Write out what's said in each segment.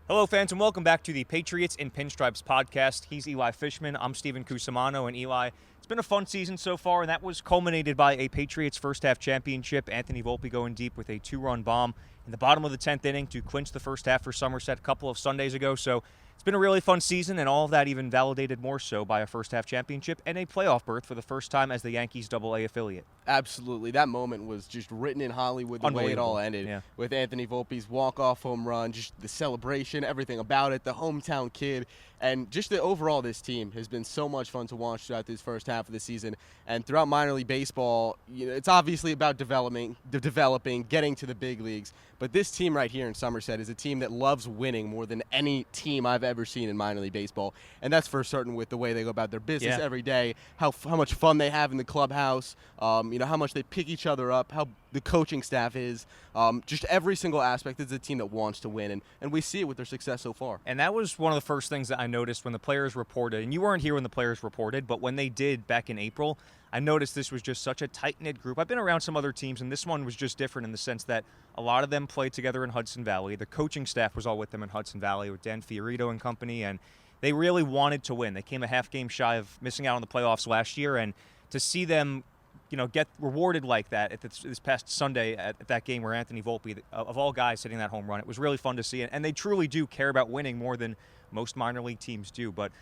Hello, fans, and welcome back to the Patriots and Pinstripes Podcast. He's Eli Fishman. I'm Stephen Cusumano, and Eli, it's been a fun season so far, and that was culminated by a Patriots first-half championship. Anthony Volpe going deep with a two-run bomb in the bottom of the 10th inning to clinch the first half for Somerset a couple of Sundays ago. So it's been a really fun season, and all of that even validated more so by a first-half championship and a playoff berth for the first time as the Yankees AA affiliate. Absolutely. That moment was just written in Hollywood the way it all ended. With Anthony Volpe's walk-off home run, just the celebration, everything about it, the hometown kid, and just overall this team has been so much fun to watch throughout this first half of the season. And throughout minor league baseball, it's obviously about developing, getting to the big leagues. But this team right here in Somerset is a team that loves winning more than any team I've ever seen in minor league baseball. And that's for certain with the way they go about their business every day, how much fun they have in the clubhouse, how much they pick each other up, how the coaching staff is, just every single aspect is a team that wants to win, and we see it with their success so far. And that was one of the first things that I noticed when the players reported, and you weren't here when the players reported, but when they did back in April, I noticed this was just such a tight-knit group. I've been around some other teams, and this one was just different in the sense that a lot of them played together in Hudson Valley. The coaching staff was all with them in Hudson Valley with Dan Fiorito and company, and they really wanted to win. They came a half game shy of missing out on the playoffs last year, and to see them get rewarded like that at this past Sunday at that game where Anthony Volpe, of all guys, hitting that home run, it was really fun to see. And they truly do care about winning more than most minor league teams do. But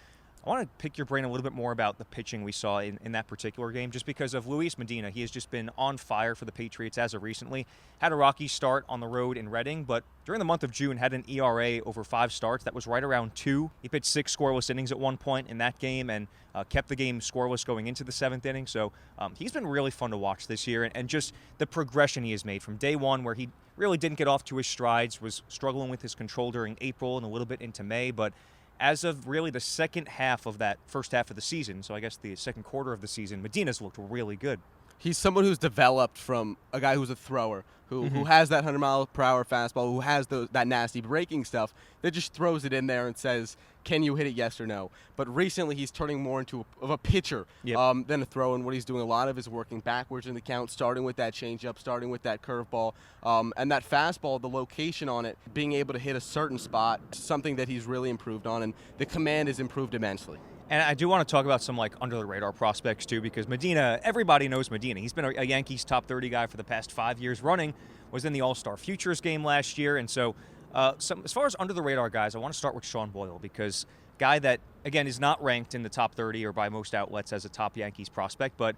I want to pick your brain a little bit more about the pitching we saw in that particular game, just because of Luis Medina. He has just been on fire for the Patriots as of recently. Had a rocky start on the road in Reading, but during the month of June had an ERA over 5 starts that was right around 2. He pitched 6 scoreless innings at one point in that game and kept the game scoreless going into the 7th inning. So he's been really fun to watch this year, and just the progression he has made from day one, where he really didn't get off to his strides, was struggling with his control during April and a little bit into May, but as of really the second half of that first half of the season, so I guess the second quarter of the season, Medina's looked really good. He's someone who's developed from a guy who's a thrower, who has that 100-mile-per-hour fastball, who has that nasty breaking stuff, that just throws it in there and says, can you hit it, yes or no? But recently he's turning more into a pitcher than a thrower, and what he's doing a lot of is working backwards in the count, starting with that changeup, starting with that curveball, and that fastball, the location on it, being able to hit a certain spot, something that he's really improved on, and the command has improved immensely. And I do want to talk about some under-the-radar prospects too, because Medina, everybody knows Medina. He's been a Yankees top 30 guy for the past 5 years running, was in the All-Star Futures game last year. And so as far as under-the-radar guys, I want to start with Sean Boyle, because guy that, again, is not ranked in the top 30 or by most outlets as a top Yankees prospect, but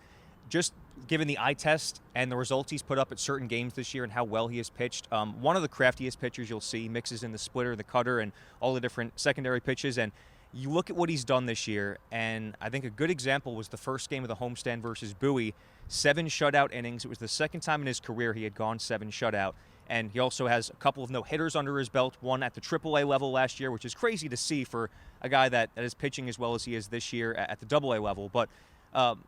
just given the eye test and the results he's put up at certain games this year and how well he has pitched, one of the craftiest pitchers you'll see, mixes in the splitter, the cutter, and all the different secondary pitches. And you look at what he's done this year, and I think a good example was the first game of the homestand versus Bowie. 7 shutout innings. It was the second time in his career he had gone 7 shutout. And he also has a couple of no-hitters under his belt, one at the AAA level last year, which is crazy to see for a guy that is pitching as well as he is this year at the AA level. But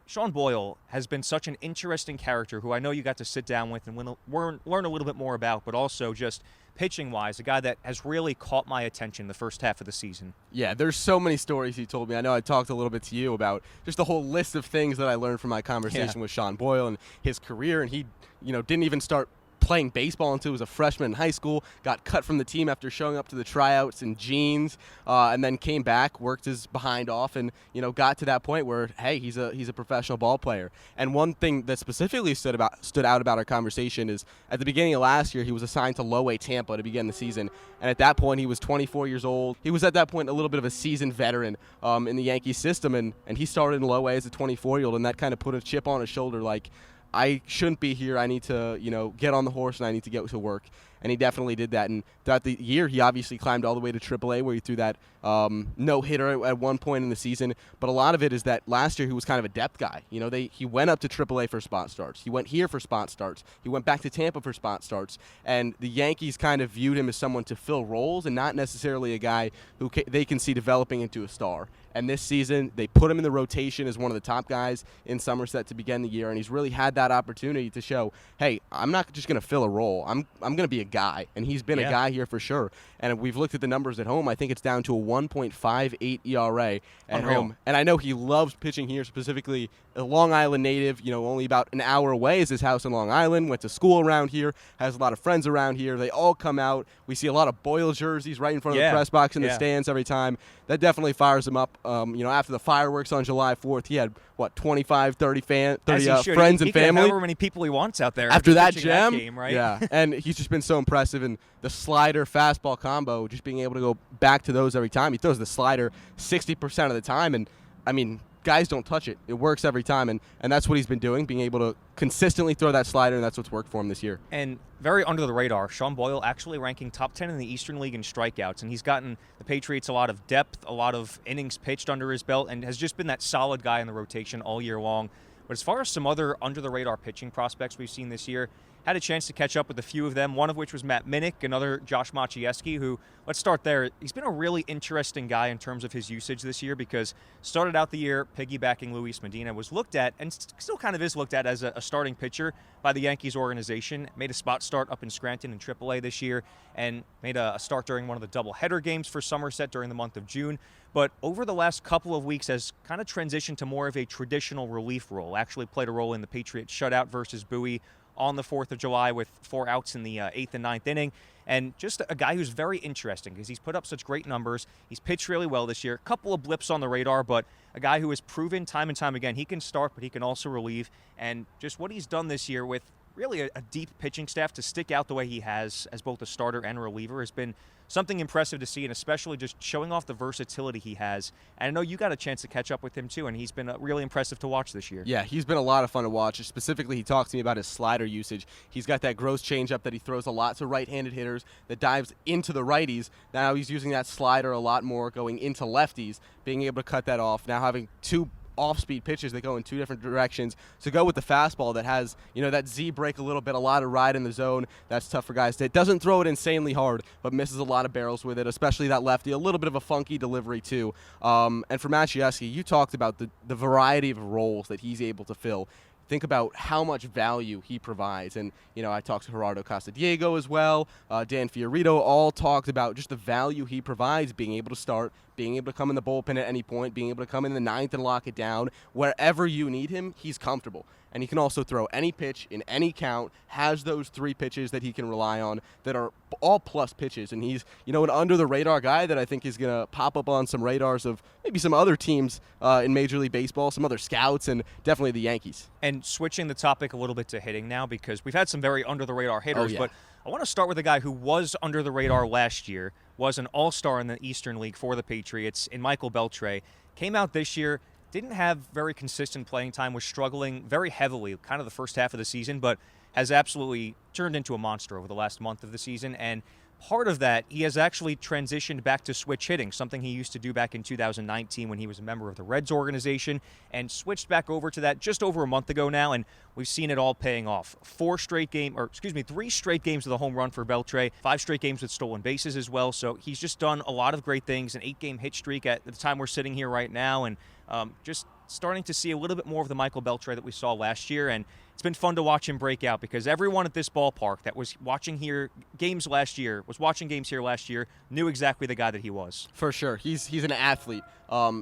Sean Boyle has been such an interesting character who I know you got to sit down with and learn a little bit more about, but also just pitching-wise, a guy that has really caught my attention the first half of the season. Yeah, there's so many stories he told me. I know I talked a little bit to you about just the whole list of things that I learned from my conversation with Sean Boyle and his career, and he, didn't even start playing baseball until he was a freshman in high school, got cut from the team after showing up to the tryouts in jeans, and then came back, worked his behind off, and got to that point where, hey, he's a professional ball player. And one thing that specifically stood out about our conversation is at the beginning of last year, he was assigned to Low A Tampa to begin the season, and at that point he was 24 years old. He was at that point a little bit of a seasoned veteran in the Yankees system, and he started in Low A as a 24-year-old, and that kind of put a chip on his shoulder, like, I shouldn't be here. I need to, get on the horse and I need to get to work. And he definitely did that. And throughout the year, he obviously climbed all the way to AAA, where he threw that no-hitter at one point in the season. But a lot of it is that last year he was kind of a depth guy. He went up to AAA for spot starts. He went here for spot starts. He went back to Tampa for spot starts. And the Yankees kind of viewed him as someone to fill roles and not necessarily a guy who they can see developing into a star. And this season, they put him in the rotation as one of the top guys in Somerset to begin the year, and he's really had that opportunity to show, hey, I'm not just going to fill a role. I'm going to be a guy, and he's been a guy here for sure. And we've looked at the numbers at home. I think it's down to a 1.58 ERA at home. And I know he loves pitching here, specifically a Long Island native, only about an hour away is his house in Long Island, went to school around here, has a lot of friends around here. They all come out. We see a lot of Boyle jerseys right in front of the press box in the stands every time. That definitely fires him up. After the fireworks on July 4th, he had, 25, 30 friends and family. However many people he wants out there. After that gem, that game, right? Yeah, and he's just been so impressive. And the slider-fastball combo, just being able to go back to those every time. He throws the slider 60% of the time, and, guys don't touch it. It works every time, and that's what he's been doing, being able to consistently throw that slider, and that's what's worked for him this year. And very under the radar, Sean Boyle actually ranking top 10 in the Eastern League in strikeouts, and he's gotten the Patriots a lot of depth, a lot of innings pitched under his belt, and has just been that solid guy in the rotation all year long. But as far as some other under-the-radar pitching prospects we've seen this year, had a chance to catch up with a few of them, one of which was Matt Minnick, another Josh Maciejewski, who, let's start there. He's been a really interesting guy in terms of his usage this year because started out the year piggybacking Luis Medina, was looked at, and still kind of is looked at as a starting pitcher by the Yankees organization, made a spot start up in Scranton in AAA this year, and made a start during one of the doubleheader games for Somerset during the month of June. But over the last couple of weeks has kind of transitioned to more of a traditional relief role, actually played a role in the Patriots shutout versus Bowie on the 4th of July with 4 outs in the 8th and 9th inning. And just a guy who's very interesting because he's put up such great numbers. He's pitched really well this year. A couple of blips on the radar, but a guy who has proven time and time again he can start, but he can also relieve. And just what he's done this year with really a deep pitching staff to stick out the way he has as both a starter and a reliever has been something impressive to see, and especially just showing off the versatility he has. And I know you got a chance to catch up with him too, and he's been really impressive to watch this year. Yeah, he's been a lot of fun to watch. Specifically, he talks to me about his slider usage. He's got that gross changeup that he throws a lot to right-handed hitters that dives into the righties. Now he's using that slider a lot more going into lefties, being able to cut that off. Now having 2 off-speed pitches that go in 2 different directions. So go with the fastball that has, that Z break a little bit, a lot of ride in the zone. That's tough for guys. It doesn't throw it insanely hard, but misses a lot of barrels with it, especially that lefty. A little bit of a funky delivery too. And for Maciejewski, you talked about the variety of roles that he's able to fill. Think about how much value he provides. And, I talked to Gerardo Castillo as well. Dan Fiorito all talked about just the value he provides, being able to start, being able to come in the bullpen at any point, being able to come in the 9th and lock it down. Wherever you need him, he's comfortable. And he can also throw any pitch in any count, has those 3 pitches that he can rely on that are all plus pitches. And he's, an under-the-radar guy that I think is going to pop up on some radars of maybe some other teams in Major League Baseball, some other scouts, and definitely the Yankees. And switching the topic a little bit to hitting now, because we've had some very under-the-radar hitters, but I want to start with a guy who was under the radar last year, was an all-star in the Eastern League for the Patriots in Michael Beltre. Came out this year, didn't have very consistent playing time, was struggling very heavily kind of the first half of the season, but has absolutely turned into a monster over the last month of the season. And part of that, he has actually transitioned back to switch hitting, something he used to do back in 2019 when he was a member of the Reds organization, and switched back over to that just over a month ago now, and we've seen it all paying off. 3 straight games with a home run for Beltre, 5 straight games with stolen bases as well, so he's just done a lot of great things, an 8-game hit streak at the time we're sitting here right now, and just starting to see a little bit more of the Michael Beltre that we saw last year, and it's been fun to watch him break out because everyone at this ballpark that was watching games here last year, knew exactly the guy that he was. For sure. He's an athlete.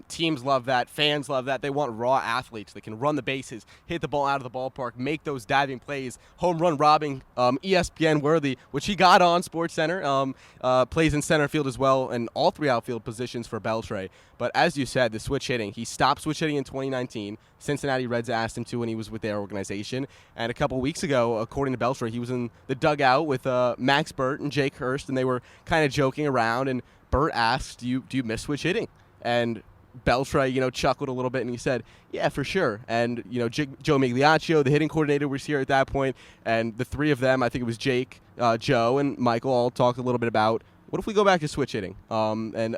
Teams love that. Fans love that. They want raw athletes that can run the bases, hit the ball out of the ballpark, make those diving plays, home run robbing, ESPN worthy, which he got on SportsCenter, plays in center field as well, and all 3 outfield positions for Beltre. But as you said, the switch hitting, he stopped switch hitting in 2019. Cincinnati Reds asked him to when he was with their organization. And a couple weeks ago, according to Beltre, he was in the dugout with Max Burt and Jake Hurst, and they were kind of joking around. And Burt asked, do you miss switch hitting? And Beltre, chuckled a little bit, and he said, yeah, for sure. And, Joe Migliaccio, the hitting coordinator, was here at that point. And the 3 of them, I think it was Jake, Joe, and Michael, all talked a little bit about, what if we go back to switch hitting? And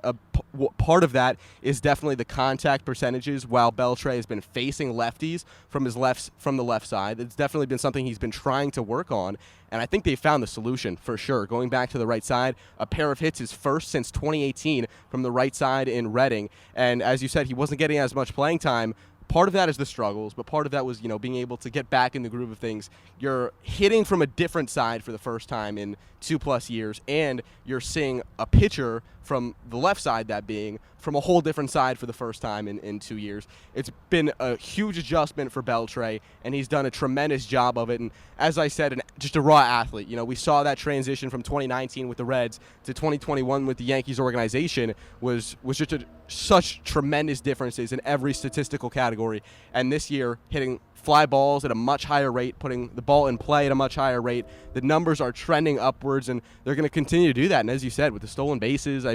part of that is definitely the contact percentages. While Beltre has been facing lefties from the left side, it's definitely been something he's been trying to work on. And I think they found the solution for sure. Going back to the right side, a pair of hits, his first since 2018 from the right side in Reading. And as you said, he wasn't getting as much playing time. part of that is the struggles, but part of that was, being able to get back in the groove of things. You're hitting from a different side for the first time in 2+ years, and you're seeing a pitcher from the left side, that being from a whole different side for the first time in 2 years. It's been a huge adjustment for Beltre, and he's done a tremendous job of it. And as I said, just a raw athlete. We saw that transition from 2019 with the Reds to 2021 with the Yankees organization was just such tremendous differences in every statistical category. And this year, hitting fly balls at a much higher rate, putting the ball in play at a much higher rate. The numbers are trending upwards, and they're going to continue to do that. And as you said, with the stolen bases,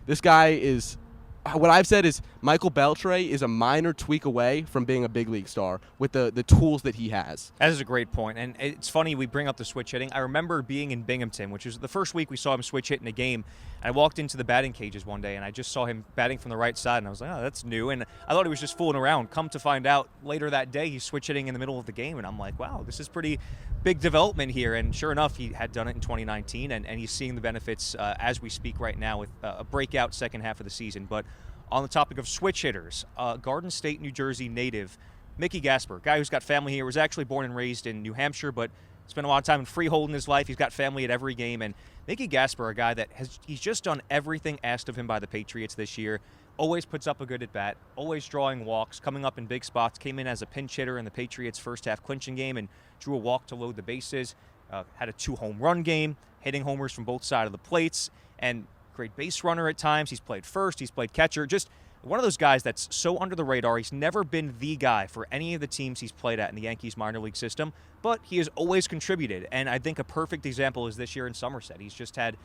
this guy is – what I've said is Michael Beltre is a minor tweak away from being a big league star with the tools that he has. That is a great point. And it's funny we bring up the switch hitting. I remember being in Binghamton, which was the first week we saw him switch hit in a game. I walked into the batting cages one day, and I just saw him batting from the right side, and I was like, oh, that's new. And I thought he was just fooling around. Come to find out later that day, he's switch hitting in the middle of the game, and I'm like, wow, this is pretty big development here. And sure enough, he had done it in 2019, and he's seeing the benefits as we speak right now with a breakout second half of the season. But on the topic of switch hitters, Garden State, New Jersey native Mickey Gasper, guy who's got family here, was actually born and raised in New Hampshire, but spent a lot of time in Freehold in his life. He's got family at every game. And Mickey Gasper, a guy that he's just done everything asked of him by the Patriots this year. Always puts up a good at-bat, always drawing walks, coming up in big spots, came in as a pinch hitter in the Patriots' first-half clinching game and drew a walk to load the bases, had a 2-home run game, hitting homers from both sides of the plates, and great base runner at times. He's played first, he's played catcher, just one of those guys that's so under the radar. He's never been the guy for any of the teams he's played at in the Yankees minor league system, but he has always contributed. And I think a perfect example is this year in Somerset. He's just had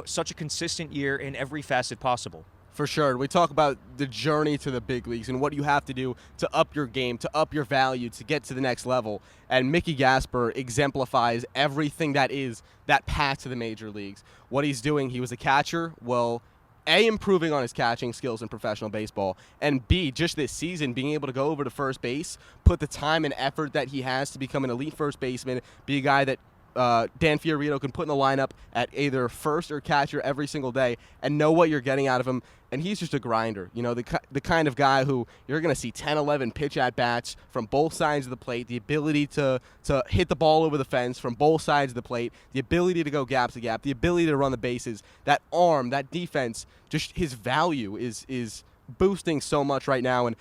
such a consistent year in every facet possible. For sure. We talk about the journey to the big leagues and what you have to do to up your game, to up your value, to get to the next level. And Mickey Gasper exemplifies everything that is that path to the major leagues. What he's doing, he was a catcher. Well, A, improving on his catching skills in professional baseball, and B, just this season, being able to go over to first base, put the time and effort that he has to become an elite first baseman, be a guy that Dan Fiorito can put in the lineup at either first or catcher every single day and know what you're getting out of him. And he's just a grinder, the kind of guy who you're going to see 10, 11 pitch at-bats from both sides of the plate, the ability to hit the ball over the fence from both sides of the plate, the ability to go gap to gap, the ability to run the bases, that arm, that defense, just his value is boosting so much right now. And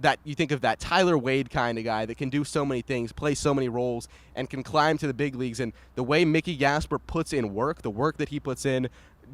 that you think of that Tyler Wade kind of guy that can do so many things, play so many roles, and can climb to the big leagues. And the way Mickey Gasper puts in work, the work that he puts in,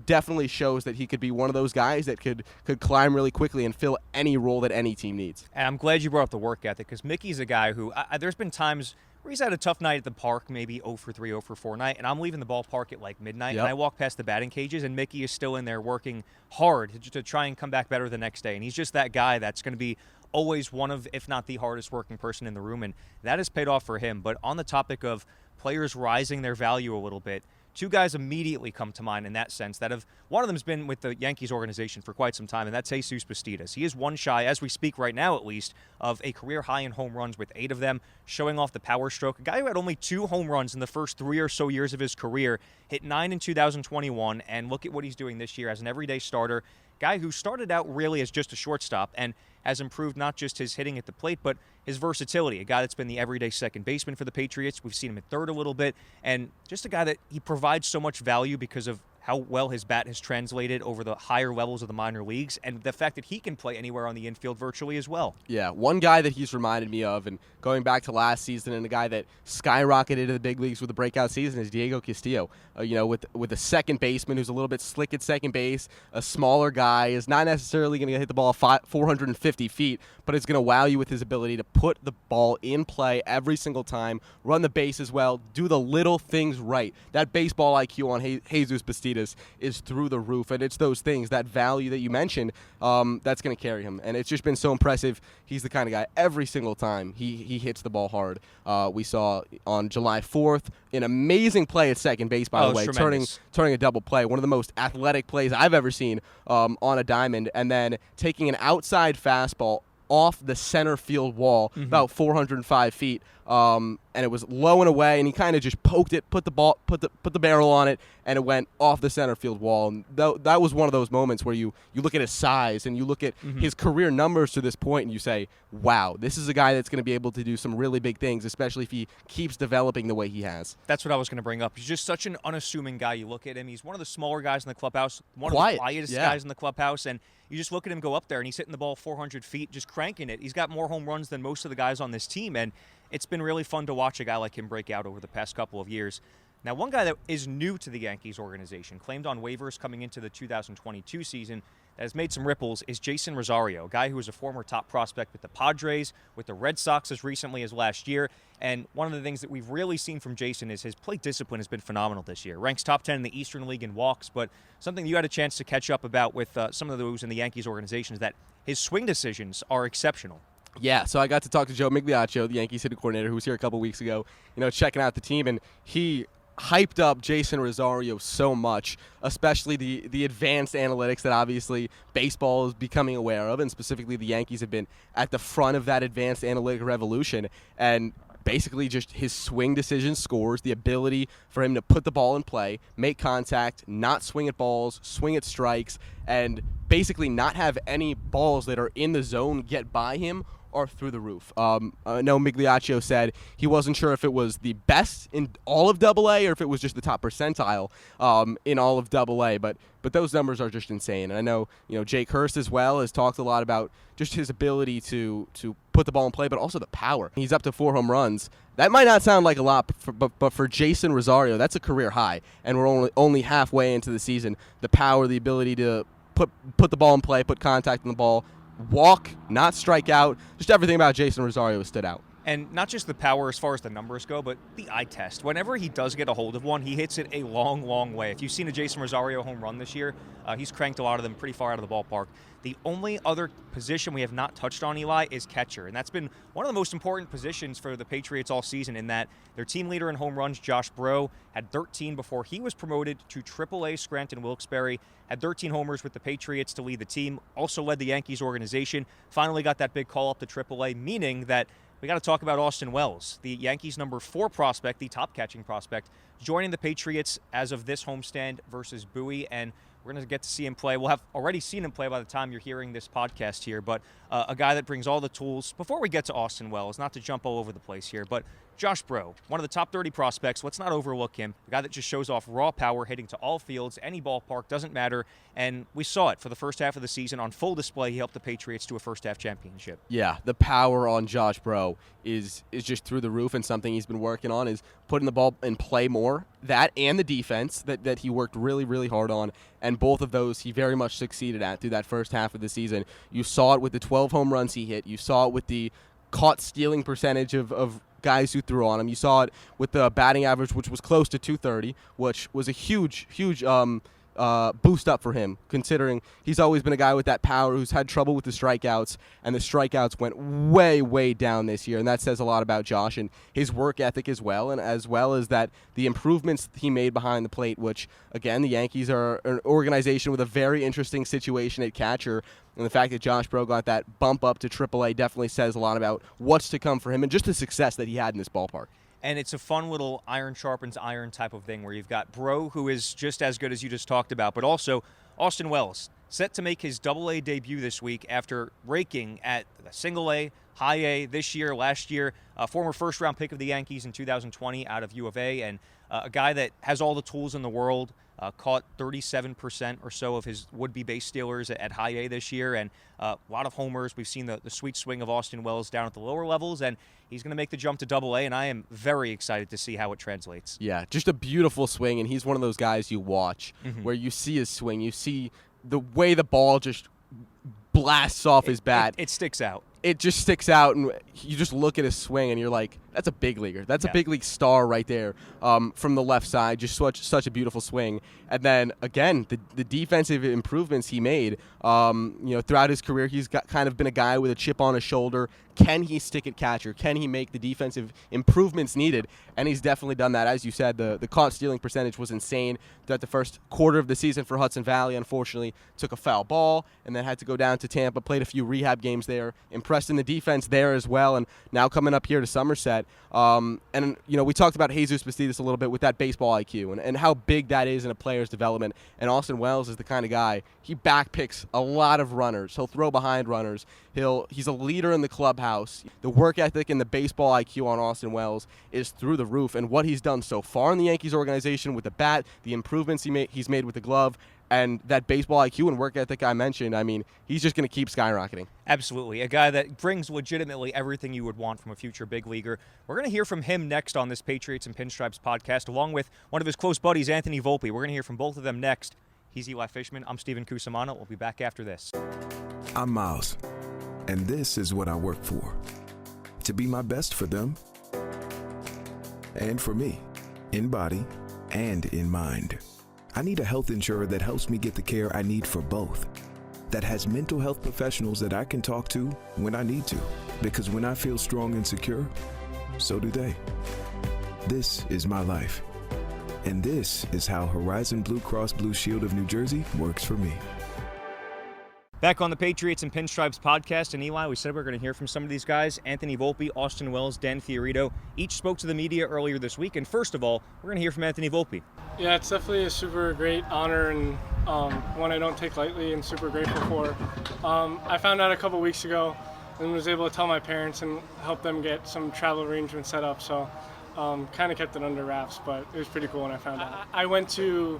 definitely shows that he could be one of those guys that could climb really quickly and fill any role that any team needs. And I'm glad you brought up the work ethic, because Mickey's a guy who there's been times where he's had a tough night at the park, maybe 0 for 3, 0 for 4 night, and I'm leaving the ballpark at like midnight, and I walk past the batting cages, and Mickey is still in there working hard to try and come back better the next day. And he's just that guy that's going to be always one of, if not the hardest working person in the room, and that has paid off for him. But on the topic of players rising their value a little bit, two guys immediately come to mind in that sense that have, one of them has been with the Yankees organization for quite some time, and that's Jesus Bastidas. He is one shy, as we speak right now at least, of a career high in home runs with 8 of them, showing off the power stroke. A guy who had only 2 home runs in the first 3 or so years of his career, hit 9 in 2021, and look at what he's doing this year as an everyday starter. Guy who started out really as just a shortstop and has improved not just his hitting at the plate, but his versatility. A guy that's been the everyday second baseman for the Patriots. We've seen him at third a little bit, and just a guy that he provides so much value because of how well his bat has translated over the higher levels of the minor leagues, and the fact that he can play anywhere on the infield virtually as well. Yeah, one guy that he's reminded me of, and going back to last season, and a guy that skyrocketed into the big leagues with a breakout season, is Diego Castillo. With a second baseman who's a little bit slick at second base, a smaller guy, is not necessarily going to hit the ball 450 feet, but is going to wow you with his ability to put the ball in play every single time, run the base as well, do the little things right. That baseball IQ on Jesus Bastidas is through the roof, and it's those things, that value that you mentioned, that's going to carry him. And it's just been so impressive. He's the kind of guy every single time he hits the ball hard. We saw on July 4th an amazing play at second base, by the way, turning a double play, one of the most athletic plays I've ever seen on a diamond, and then taking an outside fastball off the center field wall, about 405 feet, and it was low and away, and he kind of just poked it, put the barrel on it, and it went off the center field wall. And that was one of those moments where you look at his size and you look at his career numbers to this point, and you say, wow, this is a guy that's going to be able to do some really big things, especially if he keeps developing the way he has. That's what I was going to bring up. He's just such an unassuming guy. You look at him, he's one of the smaller guys in the clubhouse, one of the quietest guys in the clubhouse, and you just look at him go up there, and he's hitting the ball 400 feet, just cranking it. He's got more home runs than most of the guys on this team, and it's been really fun to watch a guy like him break out over the past couple of years. Now, one guy that is new to the Yankees organization, claimed on waivers coming into the 2022 season, that has made some ripples, is Jason Rosario, a guy who was a former top prospect with the Padres, with the Red Sox as recently as last year. And one of the things that we've really seen from Jason is his plate discipline has been phenomenal this year. Ranks top 10 in the Eastern League in walks, but something you had a chance to catch up about with some of those in the Yankees organization is that his swing decisions are exceptional. Yeah, so I got to talk to Joe Migliaccio, the Yankees hitting coordinator, who was here a couple weeks ago, checking out the team, and he hyped up Jason Rosario so much, especially the advanced analytics that obviously baseball is becoming aware of, and specifically the Yankees have been at the front of that advanced analytic revolution, and basically just his swing decision scores, the ability for him to put the ball in play, make contact, not swing at balls, swing at strikes, and basically not have any balls that are in the zone get by him are through the roof. I know Migliaccio said he wasn't sure if it was the best in all of AA or if it was just the top percentile in all of AA, but those numbers are just insane. And I know Jake Hurst as well has talked a lot about just his ability to put the ball in play, but also the power. He's up to 4 home runs. That might not sound like a lot, but for Jason Rosario, that's a career high, and we're only halfway into the season. The power, the ability to put the ball in play, put contact on the ball, walk, not strike out. Just everything about Jason Rosario stood out. And not just the power as far as the numbers go, but the eye test. Whenever he does get a hold of one, he hits it a long, long way. If you've seen a Jason Rosario home run this year, he's cranked a lot of them pretty far out of the ballpark. The only other position we have not touched on, Eli, is catcher. And that's been one of the most important positions for the Patriots all season, in that their team leader in home runs, Josh Breaux, had 13 before he was promoted to AAA Scranton Wilkes-Barre, had 13 homers with the Patriots to lead the team, also led the Yankees organization, finally got that big call up to AAA, meaning that we got to talk about Austin Wells, the Yankees' number 4 prospect, the top catching prospect, joining the Patriots as of this homestand versus Bowie, and we're going to get to see him play. We'll have already seen him play by the time you're hearing this podcast here, but a guy that brings all the tools. Before we get to Austin Wells, not to jump all over the place here, but Josh Breaux, one of the top 30 prospects. Let's not overlook him. The guy that just shows off raw power, hitting to all fields, any ballpark, doesn't matter. And we saw it for the first half of the season on full display. He helped the Patriots to a first-half championship. Yeah, the power on Josh Breaux is just through the roof, and something he's been working on is putting the ball in play more. That and the defense that he worked really, really hard on, and both of those he very much succeeded at through that first half of the season. You saw it with the 12 home runs he hit. You saw it with the caught stealing percentage of guys who threw on him. You saw it with the batting average, which was close to 230, which was a huge boost up for him, considering he's always been a guy with that power who's had trouble with the strikeouts, and the strikeouts went way, way down this year, and that says a lot about Josh and his work ethic as well, and as well as that the improvements he made behind the plate, which, again, the Yankees are an organization with a very interesting situation at catcher, and the fact that Josh Breaux got that bump up to AAA definitely says a lot about what's to come for him and just the success that he had in this ballpark. And it's a fun little iron sharpens iron type of thing where you've got Breaux, who is just as good as you just talked about, but also Austin Wells, set to make his AA debut this week after raking at single A, high A this year, last year, a former first-round pick of the Yankees in 2020 out of U of A, and a guy that has all the tools in the world, caught 37% or so of his would-be base stealers at high A this year, and a lot of homers. We've seen the sweet swing of Austin Wells down at the lower levels, and he's going to make the jump to AA, and I am very excited to see how it translates. Yeah, just a beautiful swing, and he's one of those guys you watch where you see his swing, you see the way the ball just blasts off his bat. It sticks out. It just sticks out, and you just look at his swing, and you're like, that's a big leaguer. That's a big league star right there from the left side. Just such a beautiful swing. And then, again, the defensive improvements he made, throughout his career, he's kind of been a guy with a chip on his shoulder. Can he stick at catcher? Can he make the defensive improvements needed? And he's definitely done that. As you said, the caught stealing percentage was insane throughout the first quarter of the season for Hudson Valley. Unfortunately, took a foul ball and then had to go down to Tampa, played a few rehab games there, impressed in the defense there as well, and now coming up here to Somerset, that. And, we talked about Jesus Bastidas a little bit with that baseball IQ and how big that is in a player's development. And Austin Wells is the kind of guy, he backpicks a lot of runners. He'll throw behind runners. He's a leader in the clubhouse. The work ethic and the baseball IQ on Austin Wells is through the roof. And what he's done so far in the Yankees organization with the bat, the improvements he's made with the glove, and that baseball IQ and work ethic I mentioned, he's just going to keep skyrocketing. Absolutely. A guy that brings legitimately everything you would want from a future big leaguer. We're going to hear from him next on this Patriots and Pinstripes podcast, along with one of his close buddies, Anthony Volpe. We're going to hear from both of them next. He's Eli Fishman. I'm Steven Cusumano. We'll be back after this. I'm Miles, and this is what I work for. To be my best for them and for me, in body and in mind. I need a health insurer that helps me get the care I need for both. That has mental health professionals that I can talk to when I need to. Because when I feel strong and secure, so do they. This is my life. And this is how Horizon Blue Cross Blue Shield of New Jersey works for me. Back on the Patriots and Pinstripes podcast, and Eli, we said we were going to hear from some of these guys. Anthony Volpe, Austin Wells, Dan Fiorito, each spoke to the media earlier this week. And first of all, we're going to hear from Anthony Volpe. Yeah, it's definitely a super great honor and one I don't take lightly and super grateful for. I found out a couple weeks ago and was able to tell my parents and help them get some travel arrangements set up. So kind of kept it under wraps, but it was pretty cool when I found out. I went to,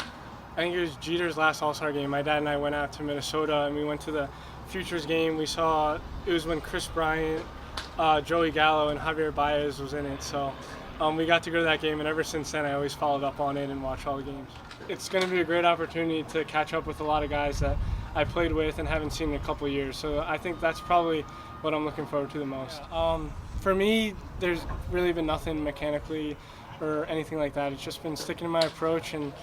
I think it was Jeter's last All-Star game. My dad and I went out to Minnesota and we went to the Futures game. We saw, it was when Chris Bryant, Joey Gallo, and Javier Baez was in it. So we got to go to that game, and ever since then I always followed up on it and watched all the games. It's going to be a great opportunity to catch up with a lot of guys that I played with and haven't seen in a couple of years. So I think that's probably what I'm looking forward to the most. For me, there's really been nothing mechanically or anything like that. It's just been sticking to my approach, and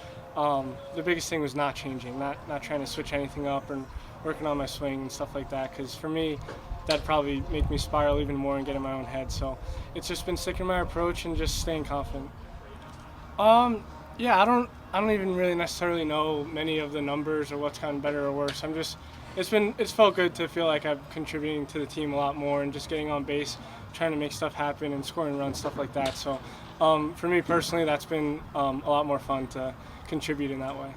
the biggest thing was not changing, not trying to switch anything up and working on my swing and stuff like that, because for me, that'd probably make me spiral even more and get in my own head. So it's just been sticking to my approach and just staying confident. Yeah, I don't even really necessarily know many of the numbers or what's gotten better or worse. It's felt good to feel like I'm contributing to the team a lot more and just getting on base, trying to make stuff happen and scoring runs, stuff like that. So for me personally, that's been a lot more fun to contribute in that way.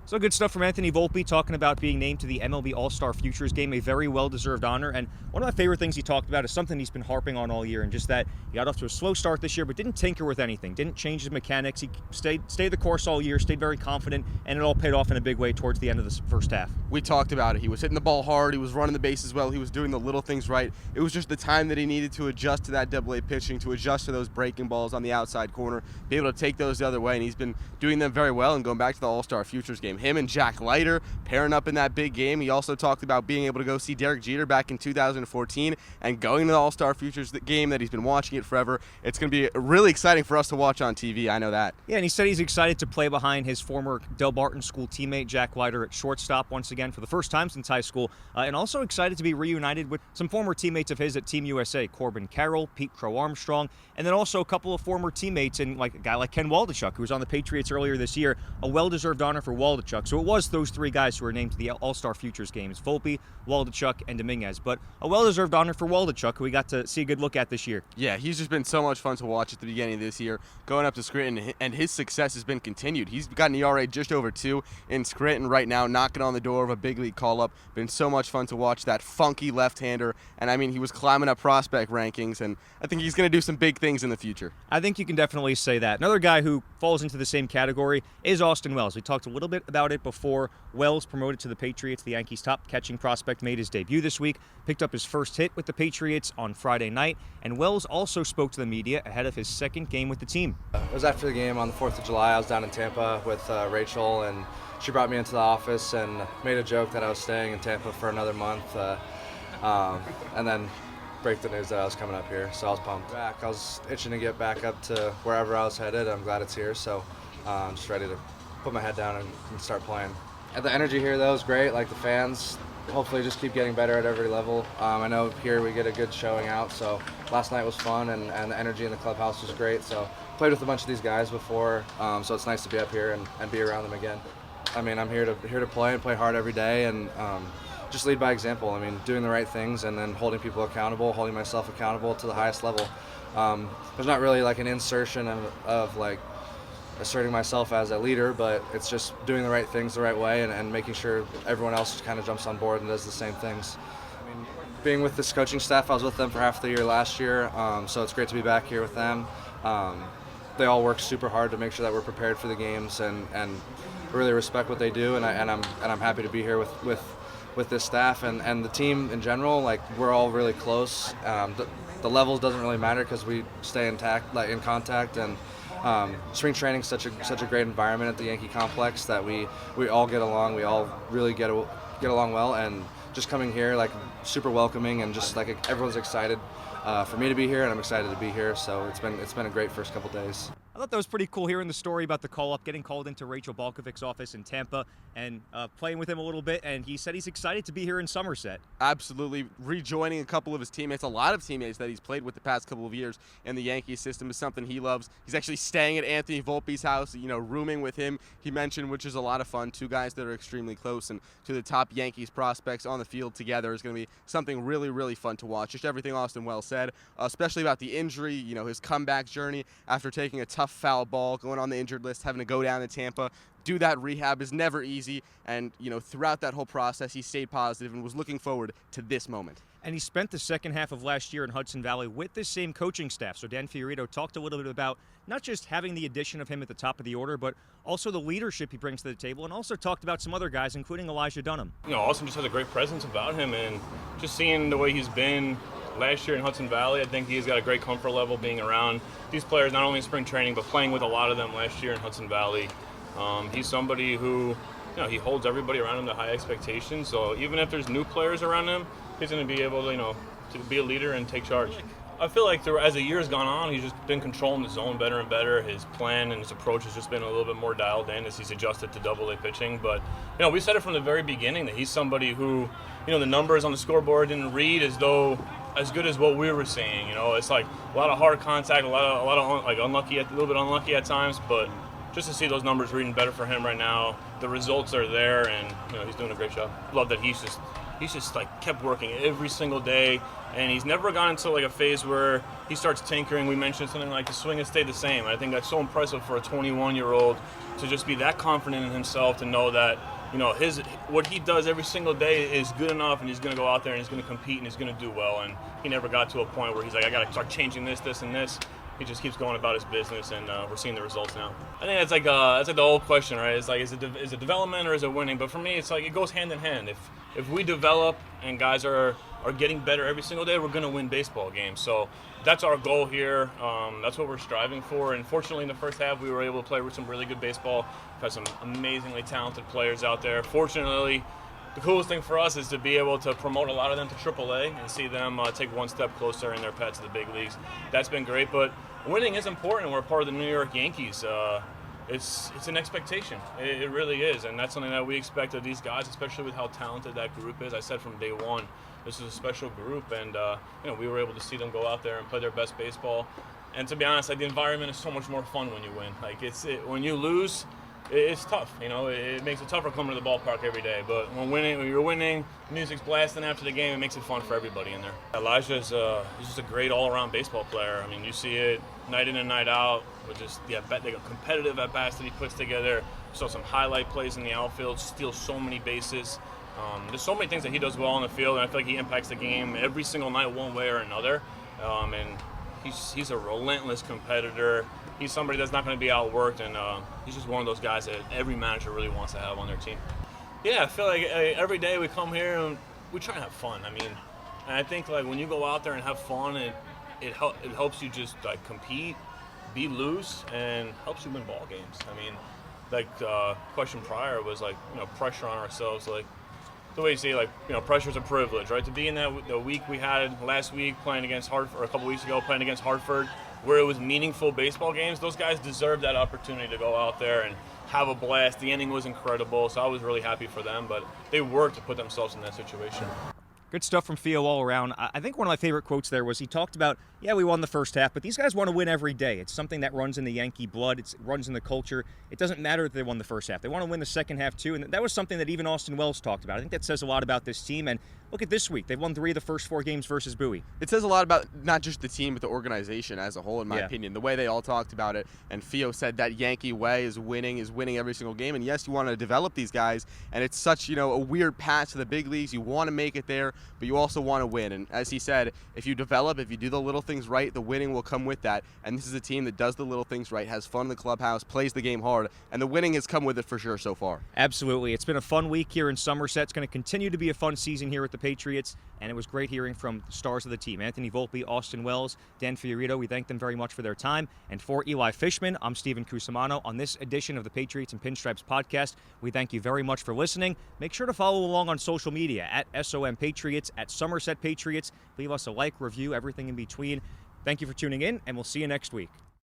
So good stuff from Anthony Volpe talking about being named to the MLB All-Star Futures game, a very well-deserved honor. And one of my favorite things he talked about is something he's been harping on all year, and just that he got off to a slow start this year, but didn't tinker with anything, didn't change his mechanics. He stayed the course all year, stayed very confident, and it all paid off in a big way towards the end of the first half. We talked about it. He was hitting the ball hard. He was running the bases well. He was doing the little things right. It was just the time that he needed to adjust to that double-A pitching, to adjust to those breaking balls on the outside corner, be able to take those the other way, and he's been doing them very well. And going back to the All-Star Futures game, him and Jack Leiter pairing up in that big game. He also talked about being able to go see Derek Jeter back in 2014 and going to the All-Star Futures game that he's been watching it forever. It's going to be really exciting for us to watch on TV. I know that. Yeah, and he said he's excited to play behind his former Del Barton School teammate Jack Leiter at shortstop once again for the first time since high school, and also excited to be reunited with some former teammates of his at Team USA, Corbin Carroll, Pete Crow Armstrong, and then also a couple of former teammates and like a guy like Ken Waldachuk, who was on the Patriots earlier this year, a well-deserved honor for Waldachuk. So it was those three guys who were named to the All-Star Futures games, Volpe, Waldachuk, and Dominguez. But a well-deserved honor for Waldachuk, who we got to see a good look at this year. Yeah, he's just been so much fun to watch at the beginning of this year, going up to Scranton, and his success has been continued. He's got an ERA just over 2 in Scranton right now, knocking on the door of a big league call-up. Been so much fun to watch that funky left-hander, and he was climbing up prospect rankings, and I think he's going to do some big things in the future. I think you can definitely say that. Another guy who falls into the same category is Austin Wells. We talked a little bit about it before. Wells, promoted to the Patriots, the Yankees' top catching prospect, made his debut this week, picked up his first hit with the Patriots on Friday night, and Wells also spoke to the media ahead of his second game with the team. It was after the game on the 4th of July. I was down in Tampa with Rachel, and she brought me into the office and made a joke that I was staying in Tampa for another month, and then break the news that I was coming up here. So I was pumped. I was itching to get back up to wherever I was headed. I'm glad it's here, so I'm just ready to put my head down and start playing. And the energy here, though, is great. Like the fans, hopefully just keep getting better at every level. I know here we get a good showing out, so last night was fun, and the energy in the clubhouse was great. So played with a bunch of these guys before, so it's nice to be up here and be around them again. I'm here to play and play hard every day, and just lead by example. I mean, doing the right things and then holding people accountable, holding myself accountable to the highest level. There's not really like an insertion of like asserting myself as a leader, but it's just doing the right things the right way and making sure everyone else kind of jumps on board and does the same things. I mean, being with this coaching staff, I was with them for half the year last year, so it's great to be back here with them. They all work super hard to make sure that we're prepared for the games and really respect what they do, and I'm happy to be here with this staff and the team in general. Like, we're all really close. The levels doesn't really matter because we stay in contact, and spring training is such a great environment at the Yankee complex that we all get along. We all really get along well, and just coming here, like, super welcoming, and just like everyone's excited for me to be here, and I'm excited to be here. So it's been a great first couple days. I thought that was pretty cool hearing the story about the call-up, getting called into Rachel Balkovic's office in Tampa and playing with him a little bit, and he said he's excited to be here in Somerset. Absolutely. Rejoining a couple of his teammates, a lot of teammates that he's played with the past couple of years in the Yankee system is something he loves. He's actually staying at Anthony Volpe's house, rooming with him, he mentioned, which is a lot of fun. Two guys that are extremely close, and two of the top Yankees prospects on the field together is going to be something really, really fun to watch. Just everything Austin Wells said, especially about the injury, his comeback journey after taking a tough foul ball, going on the injured list, having to go down to Tampa. Do that rehab is never easy, and throughout that whole process he stayed positive and was looking forward to this moment. And he spent the second half of last year in Hudson Valley with the same coaching staff. So Dan Fiorito talked a little bit about not just having the addition of him at the top of the order, but also the leadership he brings to the table, and also talked about some other guys, including Elijah Dunham. Austin just has a great presence about him, and just seeing the way he's been last year in Hudson Valley, I think he's got a great comfort level being around these players, not only in spring training, but playing with a lot of them last year in Hudson Valley. He's somebody who, he holds everybody around him to high expectations. So even if there's new players around him, he's going to be able to, to be a leader and take charge. I feel like as the year's gone on, he's just been controlling the zone better and better. His plan and his approach has just been a little bit more dialed in as he's adjusted to Double-A pitching. But, we said it from the very beginning that he's somebody who, the numbers on the scoreboard didn't read as good as what we were seeing. It's like a lot of hard contact, a lot of like unlucky, a little bit unlucky at times, but just to see those numbers reading better for him right now, the results are there, and he's doing a great job. Love that he's just like kept working every single day, and he's never gone into like a phase where he starts tinkering. We mentioned something like the swing has stayed the same. I think that's so impressive for a 21-year-old to just be that confident in himself, to know that what he does every single day is good enough, and he's going to go out there and he's going to compete and he's going to do well. And he never got to a point where he's like, I got to start changing this, and this. He just keeps going about his business, and we're seeing the results now. I think that's like the old question, right? It's like, is it development or is it winning? But for me, it's like it goes hand in hand. If we develop and guys are getting better every single day, we're going to win baseball games. So that's our goal here. That's what we're striving for. And fortunately, in the first half, we were able to play with some really good baseball. We've had some amazingly talented players out there. Fortunately, the coolest thing for us is to be able to promote a lot of them to AAA and see them take one step closer in their path to the big leagues. That's been great, but winning is important. We're part of the New York Yankees. It's an expectation. It really is, and that's something that we expect of these guys, especially with how talented that group is. I said from day one, this is a special group, and we were able to see them go out there and play their best baseball. And to be honest, the environment is so much more fun when you win. When you lose, it's tough. It makes it tougher coming to the ballpark every day. But when you're winning, music's blasting after the game, it makes it fun for everybody in there. Elijah's he's just a great all-around baseball player. I mean, you see it night in and night out with just the competitive at-bats that he puts together. Saw some highlight plays in the outfield, steals so many bases. There's so many things that he does well on the field, and I feel like he impacts the game every single night one way or another. And he's a relentless competitor. He's somebody that's not going to be outworked, and he's just one of those guys that every manager really wants to have on their team. Yeah, I feel like every day we come here and we try and have fun. And I think when you go out there and have fun, it helps you just compete, be loose, and helps you win ball games. Question prior was pressure on ourselves. The way you say, pressure's a privilege, right? To be in the week we had last week playing against Hartford, or a couple weeks ago playing against Hartford, where it was meaningful baseball games, those guys deserved that opportunity to go out there and have a blast. The inning was incredible, so I was really happy for them, but they worked to put themselves in that situation. Good stuff from Theo all around. I think one of my favorite quotes there was he talked about, yeah, we won the first half, but these guys want to win every day. It's something that runs in the Yankee blood. It runs in the culture. It doesn't matter that they won the first half. They want to win the second half too, and that was something that even Austin Wells talked about. I think that says a lot about this team, and look at this week. They've won 3 of the first 4 games versus Bowie. It says a lot about not just the team, but the organization as a whole, in my opinion. The way they all talked about it, and Theo said that Yankee way is winning every single game. And yes, you want to develop these guys, and it's such, a weird path to the big leagues. You want to make it there, but you also want to win. And as he said, if you develop, if you do the little things right, the winning will come with that. And this is a team that does the little things right, has fun in the clubhouse, plays the game hard, and the winning has come with it for sure so far. Absolutely. It's been a fun week here in Somerset. It's going to continue to be a fun season here with the Patriots, and it was great hearing from the stars of the team, Anthony Volpe, Austin Wells, Dan Fiorito. We thank them very much for their time. And for Eli Fishman, I'm Stephen Cusumano. On this edition of the Patriots and Pinstripes Podcast, we thank you very much for listening. Make sure to follow along on social media at SOM Patriots, at Somerset Patriots. Leave us a like, review, everything in between. Thank you for tuning in, and we'll see you next week.